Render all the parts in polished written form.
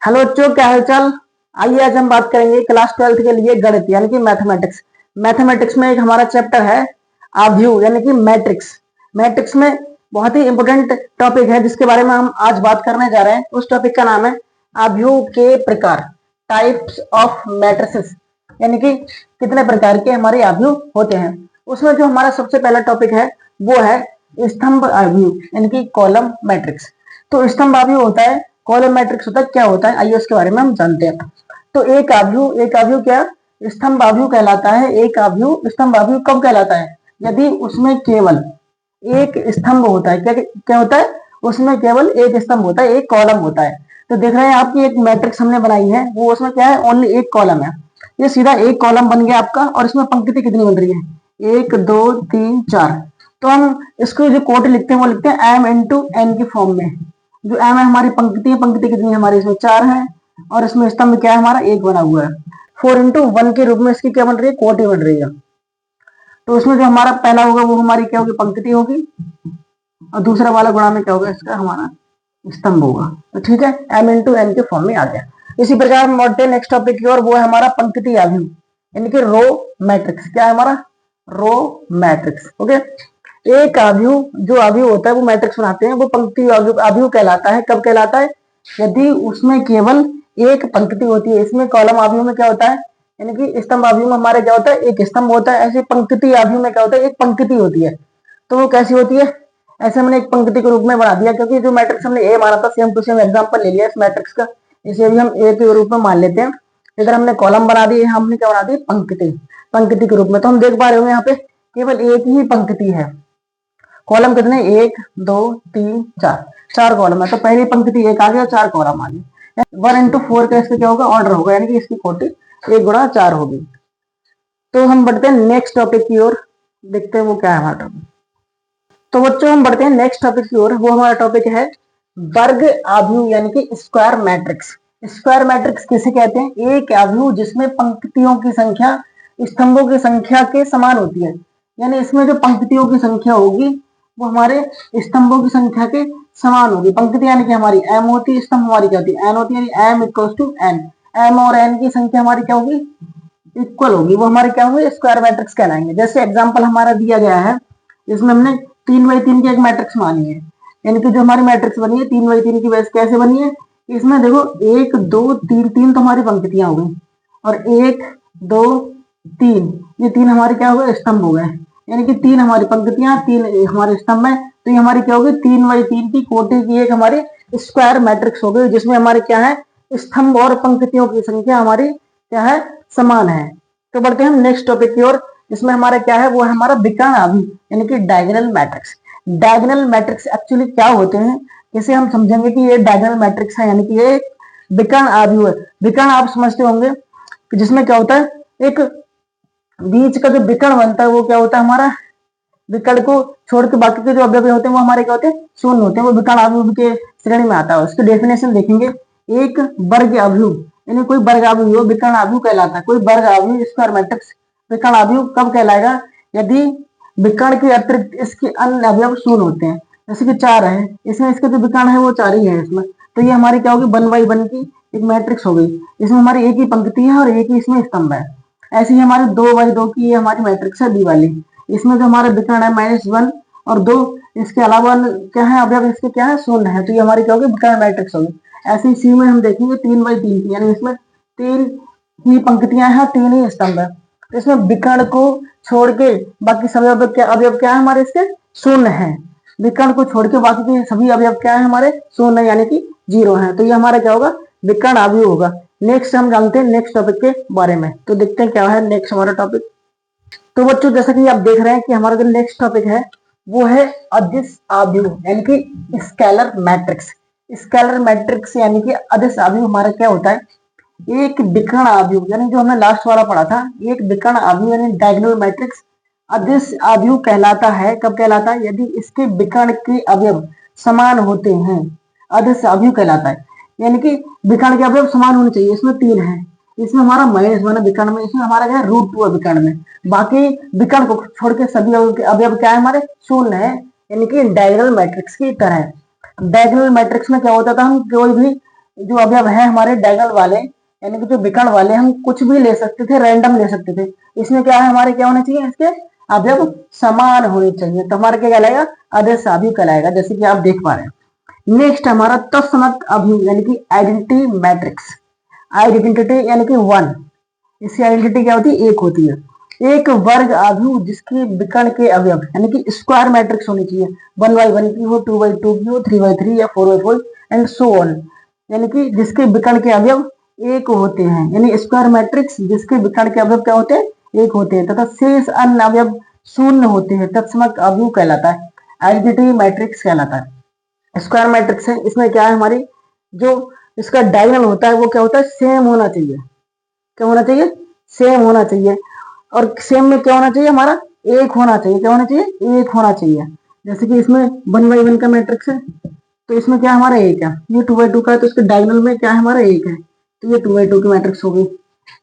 Hello बच्चों, क्या हाल चाल। आइए आज हम बात करेंगे क्लास 12th के लिए गणित यानी कि मैथमेटिक्स। मैथमेटिक्स में एक हमारा चैप्टर है आव्यूह यानी कि मैट्रिक्स। मैट्रिक्स में बहुत ही इंपोर्टेंट टॉपिक है जिसके बारे में हम आज बात करने जा रहे हैं। उस टॉपिक का नाम है आव्यूह के प्रकार, टाइप्स ऑफ मैट्रिसेस, यानी कि कितने प्रकार के हमारे आव्यूह होते हैं। उसमें जो हमारा सबसे पहला टॉपिक है वो है स्तंभ आव्यूह यानी कि कॉलम मैट्रिक्स। तो स्तंभ आव्यूह होता है, कॉलम मैट्रिक्स होता है, क्या होता है आइए उसके बारे में हम जानते हैं। तो एक आव्यूह क्या स्तंभ आव्यूह कहलाता है। एक आव्यूह स्तंभ आव्यूह कब कहलाता है? यदि उसमें केवल एक स्तंभ होता है। क्या क्या होता है? उसमें केवल एक स्तंभ होता है, एक कॉलम होता है। तो देख रहे हैं आपकी एक मैट्रिक्स हमने बनाई है, वो उसमें क्या है, ओनली एक कॉलम है। ये सीधा एक कॉलम बन गया आपका, और इसमें पंक्ति कितनी बन रही है? 1 2 3 4। तो हम इसको जो कोट लिखते हैं वो लिखते हैं m इंटू n की फॉर्म में। जो m है हमारी पंक्ति है, पंक्ति कितनी है हमारी? इसमें 4 है, और इसमें स्तंभ क्या है हमारा? एक बना हुआ है। 4 इंटू 1 के रूप में इसकी क्या बन रही है? कोटि बन रही है। तो उसमें जो हमारा पहला होगा वो हमारी क्या होगी? पंक्ति होगी, और दूसरा वाला गुणा में क्या होगा? इसका हमारा स्तंभ होगा। तो ठीक है, m इंटू n के फॉर्म में आ गया। इसी प्रकार हम बढ़ते हैं नेक्स्ट टॉपिक की ओर, वो है हमारा पंक्ति आव्यूह यानी कि रो मैट्रिक्स। क्या है हमारा? Row matrix. ओके, एक आव्यूह जो आव्यूह होता है वो मैट्रिक्स बनाते हैं, वो पंक्ति आव्यूह कहलाता है। कब कहलाता है? यदि उसमें केवल एक पंक्ति होती है। इसमें कॉलम आव्यूह में क्या होता है, यानी कि स्तंभ आव्यूह में हमारे क्या होता है? एक स्तंभ होता है। ऐसे पंक्ति आव्यूह में क्या होता है? एक पंक्ति होती है। तो वो कैसी होती है? ऐसे हमने एक पंक्ति के रूप में बना दिया, क्योंकि जो मैट्रिक्स हमने ए माना था, सेम टू सेम एग्जांपल ले लिया इस मैट्रिक्स का। इसे भी हम ए के रूप में मान लेते हैं। इधर हमने कॉलम बना दिए, हमने क्या बना दी? पंक्ति, पंक्ति के रूप में। तो हम देख पा रहे होंगे यहाँ पे केवल एक ही पंक्ति है। कॉलम कितने? 1 2 3 4, 4 कॉलम है। तो पहली पंक्ति एक आ गया, 4 कॉलम आ गए। 1 इंटू 4 का इसका क्या होगा? ऑर्डर होगा, यानी कि इसकी कोटि 1 गुणा 4 होगी। तो हम बढ़ते हैं नेक्स्ट टॉपिक की ओर, देखते हैं वो क्या है हमारा टॉपिक। तो बच्चों हम बढ़ते हैं नेक्स्ट टॉपिक की ओर, वो हमारा टॉपिक है वर्ग आव्यूह यानी कि स्क्वायर मैट्रिक्स। स्क्वायर मैट्रिक्स किसे कहते हैं? एक आव्यूह जिसमें पंक्तियों की संख्या स्तंभों की संख्या के समान होती है। यानी इसमें जो पंक्तियों की संख्या होगी वो हमारे स्तंभों की संख्या के समान होगी। पंक्ति यानी कि हमारी m होती है, स्तंभ हमारी क्या होती है? n होती है, यानी m equals to n। m और n की संख्या हमारी क्या होगी? इक्वल होगी। वो हमारे क्या होंगे? स्क्वायर मैट्रिक्स कहलाएंगे। जैसे एग्जांपल हमारा दिया गया है, इसमें हमने 3x3 की एक मैट्रिक्स मानी है, यानी कि जो हमारी मैट्रिक्स बनी है 3x3 की वैसे कैसे बनी है? इसमें देखो 1 2 3, 3 तो हमारी पंक्तियां हो गई, और 1 2 3 ये 3 हमारे क्या हो गए? स्तंभ हो गए। यानी कि 3 हमारी पंक्तियां, 3 हमारे स्तंभ है। तो ये हमारी क्या होगी? 3x3 की कोटि की एक हमारी स्क्वायर मैट्रिक्स हो गई, जिसमें हमारे क्या है? स्तंभ और पंक्तियों की संख्या हमारी क्या है? समान है। तो बढ़ते हैं हम नेक्स्ट टॉपिक की ओर। इसमें हमारा क्या है? वो है हमारा विकर्ण आव्यूह यानी कि diagonal matrix. Diagonal matrix actually क्या होते हैं, इसे हम समझेंगे कि ये डायगोनल मैट्रिक्स है, यानी कि ये विकर्ण आव्यूह है। विकर्ण आप समझते होंगे कि जिसमें क्या होता है? एक बीच का जो विकर्ण बनता है वो क्या होता है हमारा? विकर्ण को छोड़ के बाकी के जो अवयव होते हैं वो हमारे क्या होते हैं? शून्य होते हैं। वो विकर्ण आव्यूह के श्रेणी में आता है। उसकी डेफिनेशन देखेंगे, एक वर्ग आव्यूह यानी कोई वर्ग आव्यूह विकर्ण आव्यूह कहलाता है। कोई वर्ग आव्यूह स्क्वायर मैट्रिक्स विकर्ण आव्यूह कब कहलाएगा? यदि विकर्ण के अतिरिक्त इसके अन्य अवयव शून्य होते हैं। जैसे कि 4 है, इसमें इसके जो विकर्ण है वो 4 ही है इसमें। तो ये हमारी क्या होगी? 1x1 की एक मैट्रिक्स हो गई। इसमें हमारी एक ही पंक्ति है और एक ही इसमें स्तंभ है। ऐसी ही हमारी 2x2 की ये हमारी मैट्रिक्स है बी वाली। इसमें जो हमारा विकर्ण है -1 और 2, इसके अलावा क्या है? अवयव इसके क्या है? शून्य है। तो ये हमारी क्या होगी? विकर्ण मैट्रिक्स होगी। ऐसे ही सी में हम देखेंगे 3x3 की, यानी इसमें 3 ही पंक्तियां हैं, 3 ही स्तंभ है। तो इसमें विकर्ण को छोड़ के बाकी सभी अवयव क्या है हमारे? इसके शून्य है। विकर्ण को छोड़ के बाकी के सभी अवयव क्या है हमारे? शून्य, यानी कि 0 है। तो ये हमारा क्या होगा? विकर्ण आव्यूह होगा। नेक्स्ट हम जानते हैं नेक्स्ट टॉपिक के बारे में। तो देखते हैं क्या है नेक्स्ट हमारा टॉपिक। तो बच्चों जैसा कि आप देख रहे हैं कि हमारा जो नेक्स्ट टॉपिक है वो है अदिश आव्यूह यानी कि स्केलर मैट्रिक्स। स्केलर मैट्रिक्स यानी कि अदिश आव्यूह हमारा क्या होता है? एक विकर्ण आव्यूह, यानी जो हमने लास्ट वाला पढ़ा था, एक विकर्ण आव्यूह यानी डायगोनल मैट्रिक्स अदिश आव्यूह कहलाता है। कब कहलाता है? यदि इसके विकर्ण के अवयव समान होते हैं, अदिश आव्यूह कहलाता है। यानी कि विकर्ण के अवयव समान होने चाहिए। इसमें 3 है, इसमें हमारा -1 है विकर्ण में, इसमें हमारा क्या है? √2 है विकर्ण में। बाकी विकर्ण को छोड़ के सभी अवयव क्या है हमारे? शून्य है, यानी कि डायगोनल मैट्रिक्स की तरह। डायगोनल मैट्रिक्स में क्या होता था? हम कोई भी जो अवयव है हमारे डायगोनल वाले, यानी कि जो विकर्ण वाले, हम कुछ भी ले सकते थे, रैंडम ले सकते थे। इसमें क्या है, हमारे क्या होने चाहिए, इसके अवयव समान होने चाहिए, तो हमारा क्या कहलाएगा, अदिश अवयव कहलाएगा, जैसे कि आप देख पा रहे हैं। नेक्स्ट हमारा तत्समक अवयव यानी कि आइडेंटिटी मैट्रिक्स। आइडेंटिटी यानी कि वन, इसकी आइडेंटिटी क्या होती है, एक होती है। एक वर्ग अवयव जिसके विकर्ण के अवयव यानी कि स्क्वायर मैट्रिक्स होनी चाहिए, 1/1 की हो, 2/2 की हो, 3/3 या 4/4 एंड सो ऑन, यानी कि जिसके विकर्ण के अवयव एक होते हैं, यानी स्क्वायर मैट्रिक्स जिसके विकर्ण के अवयव क्या होते हैं, एक होते हैं, तथा शेष अन्य अवयव शून्य होते हैं, तत्समक अवयव कहलाता है, आइडेंटिटी मैट्रिक्स कहलाता है। स्क्वायर मैट्रिक्स है, इसमें क्या है, हमारी जो इसका डायगोनल होता है वो क्या होता है, सेम होना चाहिए। क्या होना चाहिए, सेम होना चाहिए। और सेम में क्या होना चाहिए, हमारा एक होना चाहिए। क्या होना चाहिए, एक होना चाहिए। जैसे कि इसमें 1/1 का मैट्रिक्स है, तो इसमें क्या हमारा एक है, ये 2/2 का है, तो इसके डायगोनल में क्या है, हमारा एक है, तो ये 2/2 की मैट्रिक्स होगी।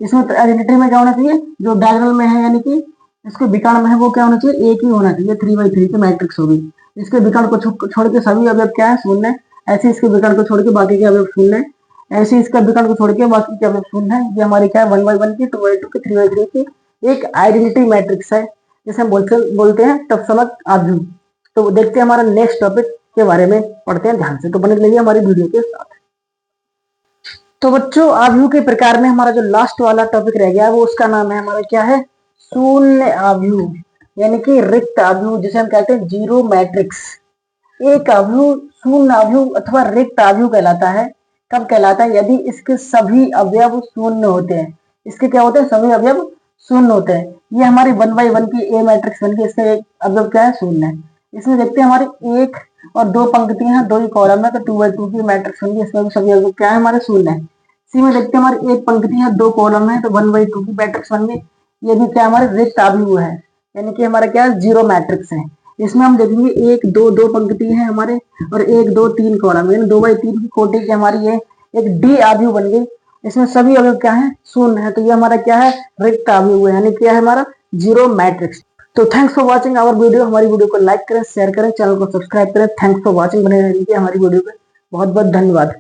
इसमें आइडेंटिटी में क्या होना चाहिए, जो डायगोनल में है यानी कि इसके विकर्ण में है वो क्या होना चाहिए, एक ही होना चाहिए, 3/3 की मैट्रिक्स होगी। इसके विकर्ण को छोड़ के सभी अवयव क्या है, शून्य है। ऐसे इसके विकर्ण को छोड़ के बाकी के अवयव शून्य है। ऐसे इसका विकर्ण को छोड़ के बाकी के अवयव शून्य है। ये हमारी क्या है, 1/1 की, 2/2 की, 3/3 की एक आइडेंटिटी मैट्रिक्स है, जिसे हम बोलते हैं तत्समक अवयव। तो देखते हैं हमारा नेक्स्ट टॉपिक के बारे में, पढ़ते हैं ध्यान से, तो बने रहिए हमारी वीडियो के साथ। तो बच्चों, अवयव के प्रकार में हमारा जो लास्ट वाला टॉपिक रह गया वो उसका नाम है हमारा क्या है, शून्य अवयव, यानी कि रिक्त अवयव, जिसे हम कहते हैं जीरो मैट्रिक्स। एक अवयव शून्य अवयव अथवा रिक्त अवयव कहलाता है। कब कहलाता है, यदि इसके सभी अवयव शून्य होते हैं। इसके क्या होते हैं, सभी अवयव शून्य होते हैं। ये हमारी 1/1 की ए मैट्रिक्स बन के इसका एक अवयव क्या है, शून्य है। इसमें देखते हैं हमारी एक और दो पंक्तियां हैं, दो ही कॉलम है, तो 2/2 की मैट्रिक्स होंगी, इसमें भी सभी अवयव क्या है, हमारे शून्य है। सी में देखते हैं हमारी एक पंक्ति है, दो कॉलम है, तो 1/2 की मैट्रिक्स बन गई। ये भी क्या हमारे रिक्त अवयव है, यानी कि हमारा क्या है, जीरो मैट्रिक्स है। इसमें हम देखेंगे एक दो दो पंक्ति है हमारे, और एक दो तीन कॉलम, यानी 2/3 की कोटि की हमारी ये एक डी अवयव बन गई। इसमें सभी अवयव क्या है, शून्य है, तो ये हमारा क्या है, रिक्त अवयव है, यानी क्या है हमारा जीरो मैट्रिक्स। तो thanks for watching our video. हमारी वीडियो को लाइक करें, शेयर करें, चैनल को सब्सक्राइब करें। थैंक्स फॉर वॉचिंग, बने रहिए हमारी वीडियो पे। बहुत बहुत धन्यवाद।